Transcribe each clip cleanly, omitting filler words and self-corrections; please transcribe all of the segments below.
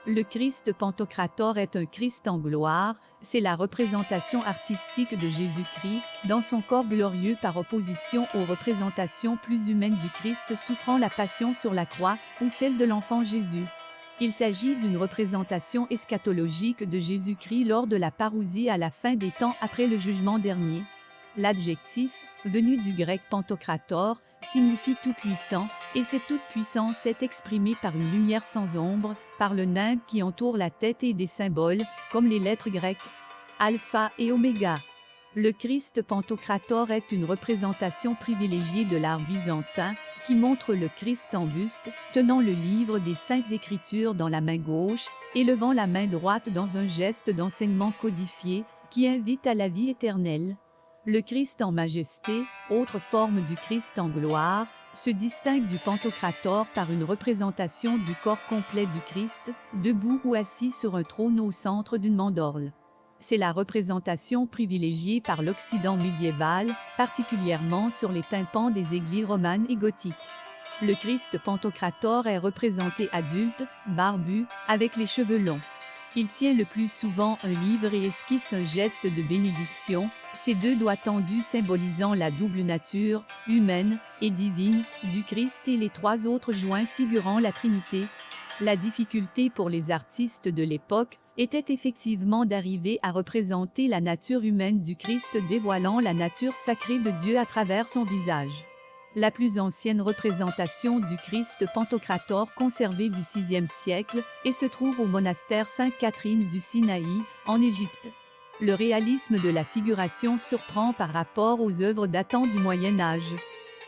Le Christ Pantocrator est un Christ en gloire, c'est la représentation artistique de Jésus-Christ, dans son corps glorieux par opposition aux représentations plus humaines du Christ souffrant la passion sur la croix, ou celle de l'enfant Jésus. Il s'agit d'une représentation eschatologique de Jésus-Christ lors de la parousie à la fin des temps après le jugement dernier. L'adjectif, venu du grec Pantocrator, signifie tout-puissant, et cette toute-puissance est exprimée par une lumière sans ombre, par le nimbe qui entoure la tête et des symboles, comme les lettres grecques, alpha et oméga. Le Christ Pantocrator est une représentation privilégiée de l'art byzantin, qui montre le Christ en buste, tenant le livre des Saintes Écritures dans la main gauche, et levant la main droite dans un geste d'enseignement codifié, qui invite à la vie éternelle. Le Christ en majesté, autre forme du Christ en gloire, se distingue du Pantocrator par une représentation du corps complet du Christ, debout ou assis sur un trône au centre d'une mandorle. C'est la représentation privilégiée par l'Occident médiéval, particulièrement sur les tympans des églises romanes et gothiques. Le Christ Pantocrator est représenté adulte, barbu, avec les cheveux longs. Il tient le plus souvent un livre et esquisse un geste de bénédiction, ses deux doigts tendus symbolisant la double nature, humaine et divine, du Christ et les trois autres joints figurant la Trinité. La difficulté pour les artistes de l'époque était effectivement d'arriver à représenter la nature humaine du Christ dévoilant la nature sacrée de Dieu à travers son visage. La plus ancienne représentation du Christ Pantocrator conservée du VIe siècle et se trouve au monastère Sainte-Catherine du Sinaï, en Égypte. Le réalisme de la figuration surprend par rapport aux œuvres datant du Moyen Âge.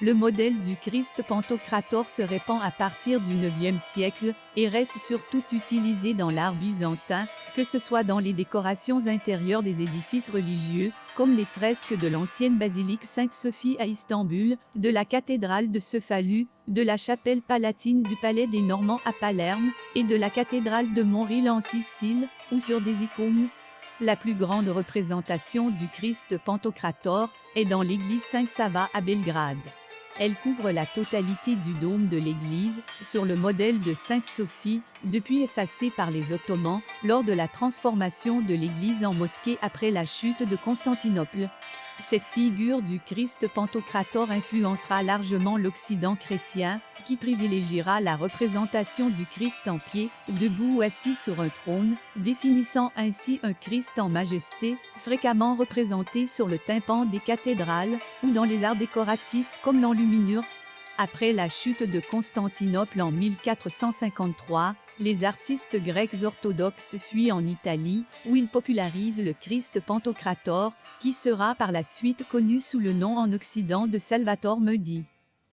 Le modèle du Christ Pantocrator se répand à partir du IXe siècle et reste surtout utilisé dans l'art byzantin, que ce soit dans les décorations intérieures des édifices religieux, comme les fresques de l'ancienne basilique Sainte-Sophie à Istanbul, de la cathédrale de Céphalus, de la chapelle palatine du palais des Normands à Palerme, et de la cathédrale de Montreuil en Sicile, ou sur des icônes. La plus grande représentation du Christ Pantocrator est dans l'église Saint-Sava à Belgrade. Elle couvre la totalité du dôme de l'église, sur le modèle de Sainte Sophie, depuis effacée par les Ottomans, lors de la transformation de l'église en mosquée après la chute de Constantinople. Cette figure du Christ Pantocrator influencera largement l'Occident chrétien, qui privilégiera la représentation du Christ en pied, debout ou assis sur un trône, définissant ainsi un Christ en majesté, fréquemment représenté sur le tympan des cathédrales, ou dans les arts décoratifs comme l'enluminure. Après la chute de Constantinople en 1453, les artistes grecs orthodoxes fuient en Italie, où ils popularisent le Christ Pantocrator, qui sera par la suite connu sous le nom en Occident de Salvator Mundi.